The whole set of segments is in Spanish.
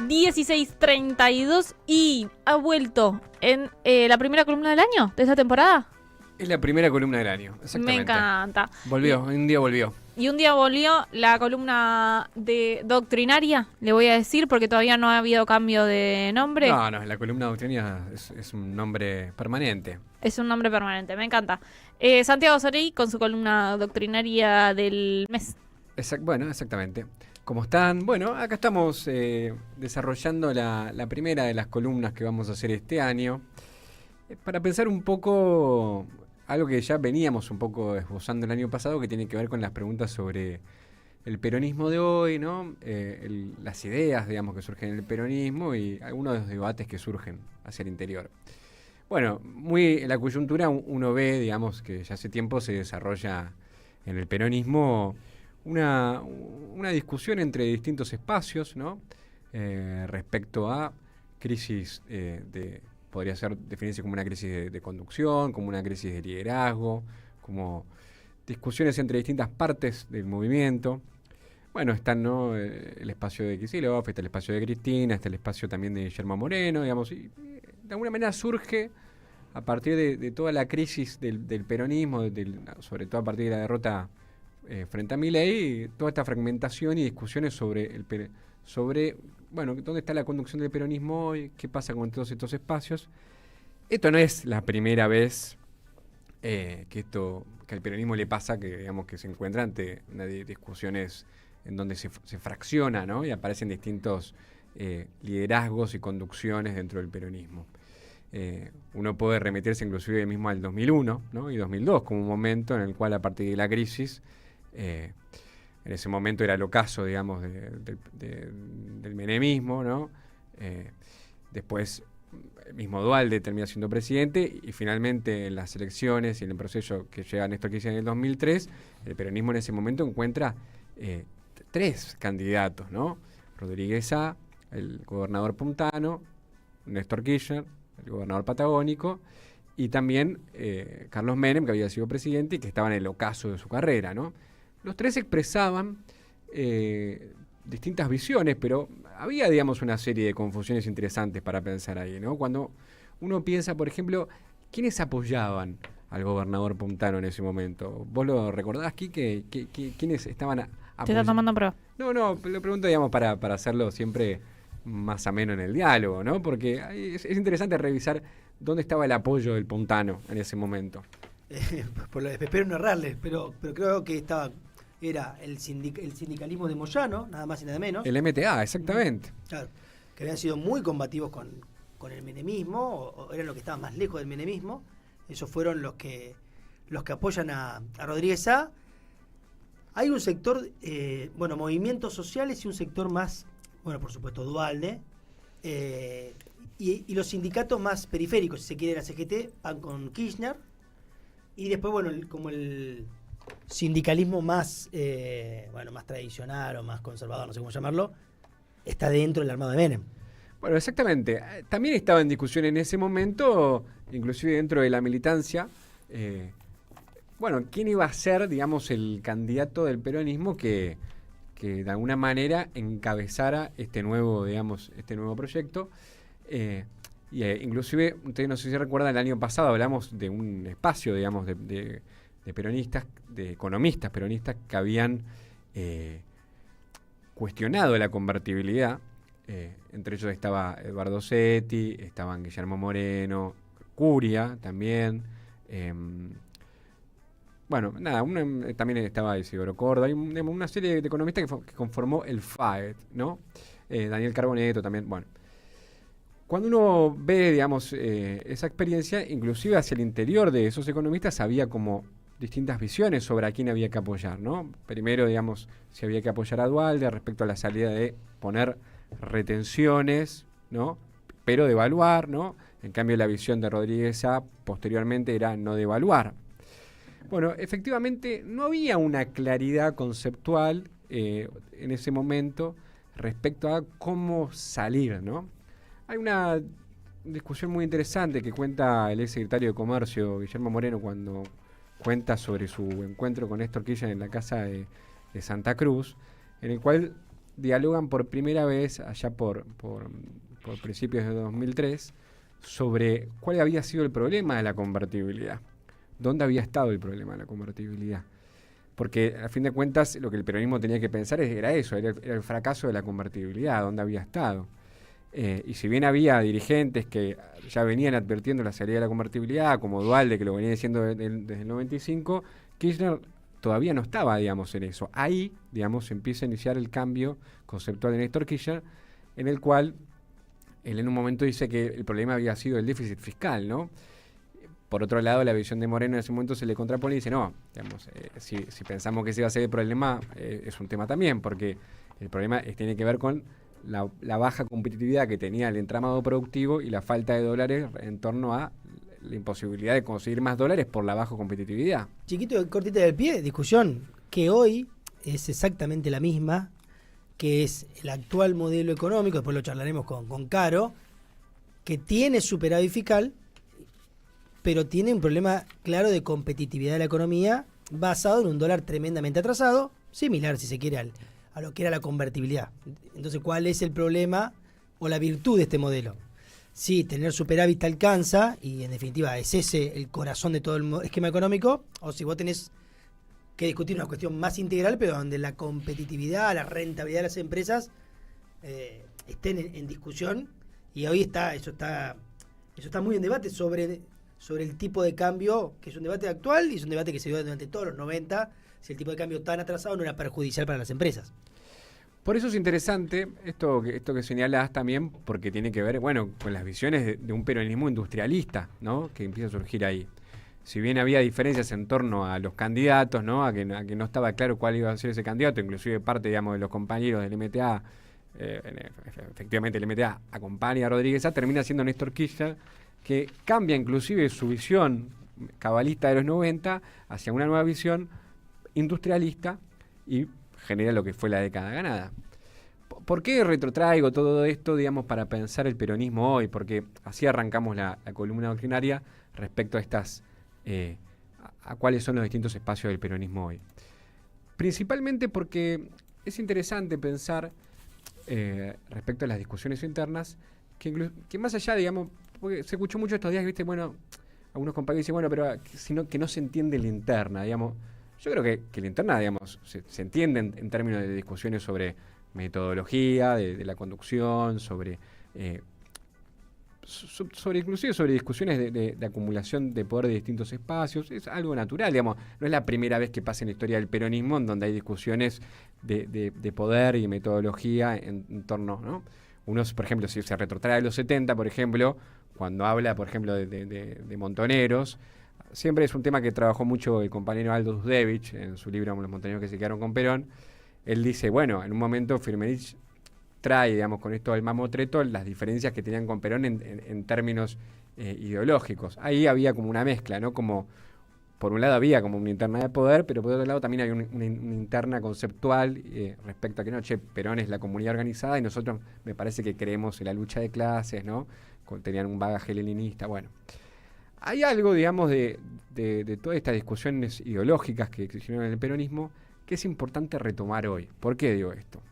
16:32 y ha vuelto en la primera columna del año de esta temporada. Es la primera columna del año, exactamente. Me encanta. Volvió, un día volvió. Y un día volvió la columna de doctrinaria, le voy a decir, porque todavía no ha habido cambio de nombre. No, la columna doctrinaria es un nombre permanente. Es un nombre permanente, me encanta. Santiago Sorey con su columna doctrinaria del mes. Bueno, exactamente. ¿Cómo están? Bueno, acá estamos desarrollando la primera de las columnas que vamos a hacer este año. Para pensar un poco algo que ya veníamos un poco esbozando el año pasado, que tiene que ver con las preguntas sobre el peronismo de hoy, ¿no? Las ideas, digamos, que surgen en el peronismo y algunos de los debates que surgen hacia el interior. Bueno, muy en la coyuntura uno ve, digamos, que ya hace tiempo se desarrolla en el peronismo una discusión entre distintos espacios, ¿no? Respecto a crisis podría definirse como una crisis de conducción, como una crisis de liderazgo, como discusiones entre distintas partes del movimiento. Bueno, están, ¿no?, el espacio de Kicillof, está el espacio de Cristina, está el espacio también de Guillermo Moreno, digamos, y de alguna manera surge a partir de toda la crisis del peronismo, sobre todo a partir de la derrota frente a Milei, toda esta fragmentación y discusiones sobre bueno, dónde está la conducción del peronismo hoy, qué pasa con todos estos espacios. Esto no es la primera vez que al peronismo le pasa, que digamos que se encuentra ante discusiones en donde se fracciona, ¿no? Y aparecen distintos liderazgos y conducciones dentro del peronismo. Uno puede remitirse inclusive mismo al 2001, ¿no? Y 2002 como un momento en el cual, a partir de la crisis, en ese momento era el ocaso, digamos, del menemismo, ¿no? Después el mismo Duhalde termina siendo presidente y finalmente en las elecciones y en el proceso que llega Néstor Kirchner en el 2003, el peronismo en ese momento encuentra 3 candidatos, ¿no? Rodríguez A, el gobernador puntano, Néstor Kirchner, el gobernador patagónico, y también Carlos Menem, que había sido presidente y que estaba en el ocaso de su carrera, ¿no? Los 3 expresaban distintas visiones, pero había, digamos, una serie de confusiones interesantes para pensar ahí, ¿no? Cuando uno piensa, por ejemplo, ¿quiénes apoyaban al gobernador puntano en ese momento? ¿Vos lo recordás, Quique? ¿Quiénes estaban apoyando? ¿Te está tomando prueba? No, lo pregunto, digamos, para hacerlo siempre más ameno en el diálogo, ¿no? Porque es interesante revisar dónde estaba el apoyo del puntano en ese momento. Espero no errarles, pero creo que era el sindicalismo de Moyano, nada más y nada menos. El MTA, exactamente. Claro, que habían sido muy combativos con el menemismo, o eran los que estaban más lejos del menemismo. Esos fueron los que apoyan a Rodríguez A. Hay un sector, movimientos sociales y un sector más, bueno, por supuesto, Duhalde, y los sindicatos más periféricos, si se quiere, la CGT, van con Kirchner, y después, bueno, como el sindicalismo más más tradicional o más conservador, no sé cómo llamarlo, está dentro del armado de Menem. Bueno, exactamente. También estaba en discusión en ese momento, inclusive dentro de la militancia, quién iba a ser, digamos, el candidato del peronismo que de alguna manera encabezara este nuevo proyecto. Inclusive, ustedes no sé si recuerdan, el año pasado hablamos de un espacio, digamos, de peronistas, de economistas peronistas que habían cuestionado la convertibilidad. Entre ellos estaba Eduardo Setti, estaban Guillermo Moreno, Curia también. También estaba Isidoro Corda. Hay una serie de economistas que conformó el FAET, ¿no? Daniel Carboneto también. Bueno, cuando uno ve, digamos, esa experiencia, inclusive hacia el interior de esos economistas había como distintas visiones sobre a quién había que apoyar, ¿no? Primero, digamos, si había que apoyar a Duhalde respecto a la salida de poner retenciones, ¿no? Pero devaluar, ¿no? En cambio, la visión de Rodríguez A posteriormente era no devaluar. Bueno, efectivamente, no había una claridad conceptual en ese momento respecto a cómo salir, ¿no? Hay una discusión muy interesante que cuenta el ex secretario de Comercio, Guillermo Moreno, cuando cuenta sobre su encuentro con Néstor Kirchner en la casa de Santa Cruz, en el cual dialogan por primera vez allá por principios de 2003 sobre cuál había sido el problema de la convertibilidad. ¿Dónde había estado el problema de la convertibilidad? Porque a fin de cuentas lo que el peronismo tenía que pensar era eso, era el fracaso de la convertibilidad, ¿dónde había estado? Y si bien había dirigentes que ya venían advirtiendo la salida de la convertibilidad, como Duhalde, que lo venía diciendo desde el 95, Kirchner todavía no estaba, digamos, en eso. Ahí, digamos, se empieza a iniciar el cambio conceptual de Néstor Kirchner, en el cual él en un momento dice que el problema había sido el déficit fiscal, ¿no? Por otro lado, la visión de Moreno en ese momento se le contrapone y dice, no, digamos, si pensamos que ese va a ser el problema, es un tema también, porque el problema tiene que ver con la baja competitividad que tenía el entramado productivo y la falta de dólares en torno a la imposibilidad de conseguir más dólares por la baja competitividad. Chiquito, cortita del pie, discusión que hoy es exactamente la misma, que es el actual modelo económico, después lo charlaremos con Caro, que tiene superávit fiscal, pero tiene un problema claro de competitividad de la economía basado en un dólar tremendamente atrasado, similar, si se quiere, a lo que era la convertibilidad. Entonces, ¿cuál es el problema o la virtud de este modelo? Sí, tener superávit te alcanza, y en definitiva es ese el corazón de todo el esquema económico, o si vos tenés que discutir una cuestión más integral, pero donde la competitividad, la rentabilidad de las empresas estén en discusión, y hoy eso está muy en debate sobre el tipo de cambio, que es un debate actual y es un debate que se dio durante todos los 90, si el tipo de cambio tan atrasado no era perjudicial para las empresas. Por eso es interesante esto que señalás también, porque tiene que ver, bueno, con las visiones de un peronismo industrialista, ¿no? Que empieza a surgir ahí. Si bien había diferencias en torno a los candidatos, ¿no? A que no estaba claro cuál iba a ser ese candidato, inclusive parte, digamos, de los compañeros del MTA, efectivamente el MTA acompaña a Rodríguez A, termina siendo Néstor Kirchner, que cambia inclusive su visión cabalista de los 90 hacia una nueva visión industrialista y genera lo que fue la década ganada. ¿Por qué retrotraigo todo esto, digamos, para pensar el peronismo hoy? Porque así arrancamos la columna doctrinaria respecto a estas a cuáles son los distintos espacios del peronismo hoy. Principalmente porque es interesante pensar respecto a las discusiones internas que más allá, digamos, porque se escuchó mucho estos días, ¿viste? Bueno, algunos compañeros dicen, bueno, pero que no se entiende la interna, digamos. Yo creo que la interna, digamos, se entiende en términos de discusiones sobre metodología, de la conducción, sobre inclusive sobre discusiones de acumulación de poder de distintos espacios. Es algo natural, digamos. No es la primera vez que pasa en la historia del peronismo en donde hay discusiones de poder y de metodología en torno, ¿no? Unos, por ejemplo, si se retrotrae a los 70, por ejemplo, cuando habla, por ejemplo, de montoneros, siempre es un tema que trabajó mucho el compañero Aldo Dusdevich en su libro Los montoneros que se quedaron con Perón. Él dice, bueno, en un momento Firmenich trae, digamos, con esto del mamotreto, las diferencias que tenían con Perón en términos ideológicos. Ahí había como una mezcla, ¿no? Como, por un lado había como una interna de poder, pero por otro lado también había una interna conceptual respecto a que, no, Perón es la comunidad organizada y nosotros me parece que creemos en la lucha de clases, ¿no? Tenían un bagaje leninista, bueno. Hay algo, digamos, de todas estas discusiones ideológicas que existieron en el peronismo que es importante retomar hoy. ¿Por qué digo esto?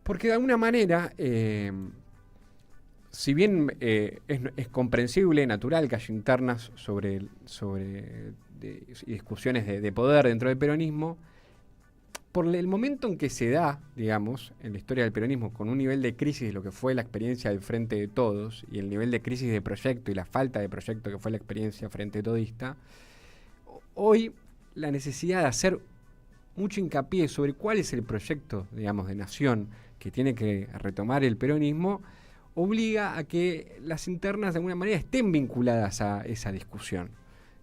Porque de alguna manera, si bien es comprensible, natural que haya internas sobre discusiones de poder dentro del peronismo, por el momento en que se da, digamos, en la historia del peronismo, con un nivel de crisis de lo que fue la experiencia del Frente de Todos, y el nivel de crisis de proyecto y la falta de proyecto que fue la experiencia Frente Todista, hoy la necesidad de hacer mucho hincapié sobre cuál es el proyecto, digamos, de nación que tiene que retomar el peronismo, obliga a que las internas de alguna manera estén vinculadas a esa discusión,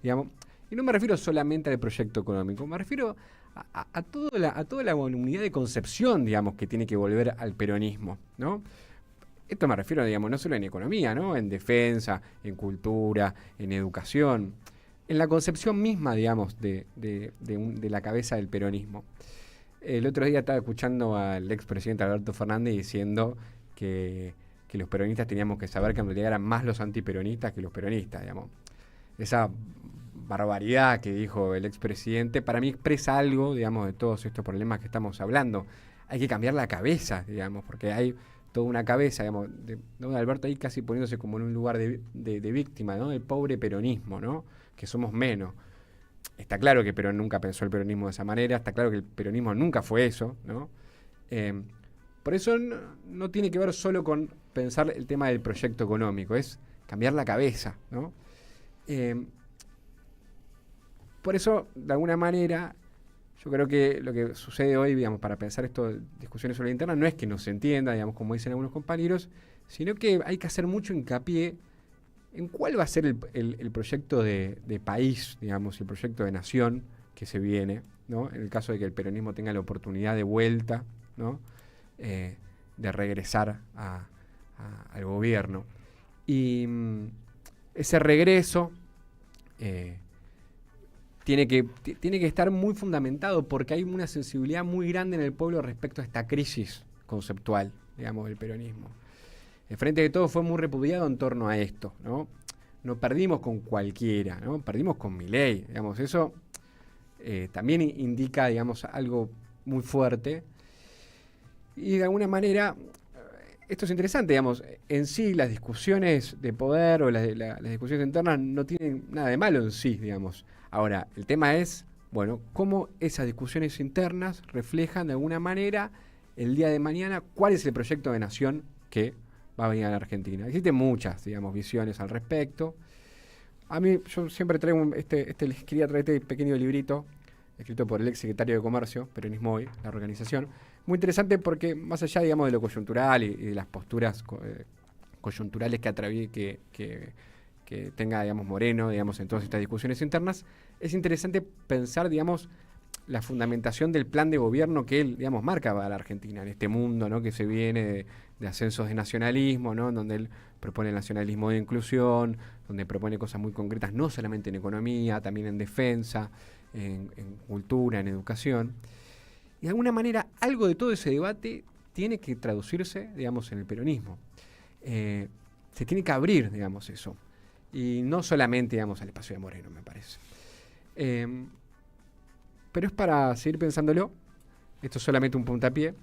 digamos. Y no me refiero solamente al proyecto económico, me refiero a toda la unidad de concepción, digamos, que tiene que volver al peronismo, ¿no? Esto me refiero, digamos, no solo en economía, ¿no? En defensa, en cultura, en educación, en la concepción misma, digamos, de la cabeza del peronismo. El otro día estaba escuchando al expresidente Alberto Fernández diciendo que los peronistas teníamos que saber que en realidad eran más los antiperonistas que los peronistas, digamos. Esa barbaridad que dijo el expresidente para mí expresa algo, digamos, de todos estos problemas que estamos hablando. hay que cambiar la cabeza, digamos, porque hay toda una cabeza, digamos, de Alberto ahí casi poniéndose como en un lugar de víctima, ¿no? Del pobre peronismo, ¿no? Que somos menos. Está claro que Perón nunca pensó el peronismo de esa manera, está claro que el peronismo nunca fue eso, ¿no? Por eso no tiene que ver solo con pensar el tema del proyecto económico, es cambiar la cabeza, ¿no? Por eso, de alguna manera, yo creo que lo que sucede hoy, digamos, para pensar esto, discusiones sobre la interna, no es que no se entienda, digamos, como dicen algunos compañeros, sino que hay que hacer mucho hincapié en cuál va a ser el proyecto de país, digamos, el proyecto de nación que se viene, ¿no? En el caso de que el peronismo tenga la oportunidad de vuelta, ¿no? De regresar al gobierno. Y ese regreso tiene que estar muy fundamentado porque hay una sensibilidad muy grande en el pueblo respecto a esta crisis conceptual, digamos, del peronismo. El Frente de Todos fue muy repudiado en torno a esto, ¿no? No perdimos con cualquiera, ¿no? Perdimos con Milei, digamos, eso también indica, digamos, algo muy fuerte. Y de alguna manera, esto es interesante, digamos, en sí las discusiones de poder o las discusiones internas no tienen nada de malo en sí, digamos. Ahora, el tema es, bueno, cómo esas discusiones internas reflejan de alguna manera el día de mañana cuál es el proyecto de nación que va a venir a la Argentina. Existen muchas, digamos, visiones al respecto. A mí, yo siempre traigo les quería traer este pequeño librito escrito por el ex secretario de Comercio, Peronismo Hoy, la organización. Muy interesante porque más allá, digamos, de lo coyuntural y de las posturas coyunturales que tenga, digamos, Moreno, digamos, en todas estas discusiones internas, es interesante pensar, digamos, la fundamentación del plan de gobierno que él, digamos, marca para la Argentina, en este mundo, ¿no? Que se viene de ascensos de nacionalismo, ¿no? Donde él propone el nacionalismo de inclusión, donde propone cosas muy concretas, no solamente en economía, también en defensa, en cultura, en educación. Y de alguna manera, algo de todo ese debate tiene que traducirse, digamos, en el peronismo. Se tiene que abrir, digamos, eso. Y no solamente, digamos, al espacio de Moreno, me parece. Pero es para seguir pensándolo. Esto es solamente un puntapié.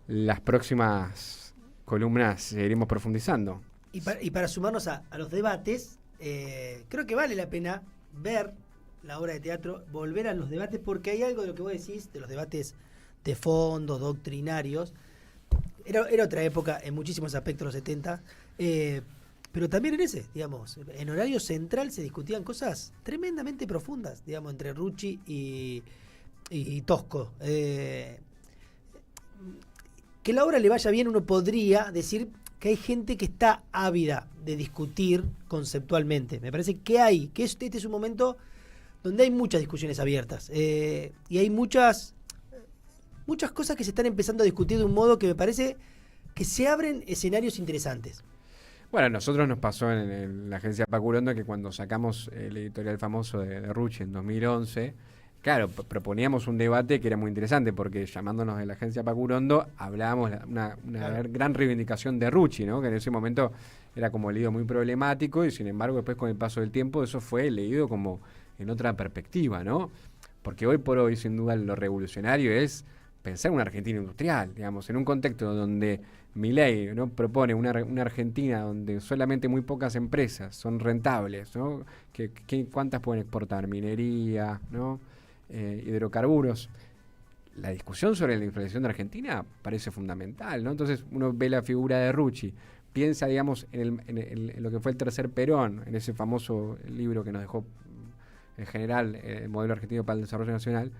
Las próximas columnas seguiremos profundizando. Y para sumarnos a los debates, creo que vale la pena ver la obra de teatro, volver a los debates, porque hay algo de lo que vos decís, de los debates de fondo, doctrinarios. Era otra época en muchísimos aspectos, los 70, pero también en ese, digamos, en horario central se discutían cosas tremendamente profundas, digamos, entre Rucci y Tosco. Que la obra le vaya bien, uno podría decir que hay gente que está ávida de discutir conceptualmente. Me parece que este es un momento donde hay muchas discusiones abiertas y hay muchas cosas que se están empezando a discutir de un modo que me parece que se abren escenarios interesantes. Bueno, a nosotros nos pasó en la agencia Pacurondo que cuando sacamos el editorial famoso de Rucci en 2011, claro, proponíamos un debate que era muy interesante porque llamándonos de la agencia Pacurondo hablábamos una gran reivindicación de Rucci, ¿no? Que en ese momento era como leído muy problemático y sin embargo después con el paso del tiempo eso fue leído como en otra perspectiva, ¿no? Porque hoy por hoy sin duda lo revolucionario es pensar en una Argentina industrial, digamos, en un contexto donde Milei, ¿no? Propone una Argentina donde solamente muy pocas empresas son rentables, ¿no? ¿Cuántas pueden exportar? Minería, ¿no? Hidrocarburos. La discusión sobre la inflación de Argentina parece fundamental, ¿no? Entonces uno ve la figura de Rucci, piensa, digamos, en lo que fue el tercer Perón, en ese famoso libro que nos dejó en general el modelo argentino para el desarrollo nacional,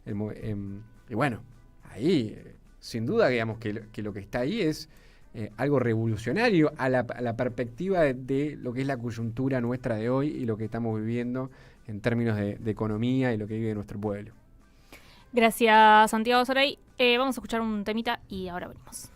y bueno, ahí sin duda, digamos, que lo que está ahí es algo revolucionario a la perspectiva de lo que es la coyuntura nuestra de hoy y lo que estamos viviendo en términos de economía y lo que vive nuestro pueblo. Gracias, Santiago Soray. Vamos a escuchar un temita y ahora venimos.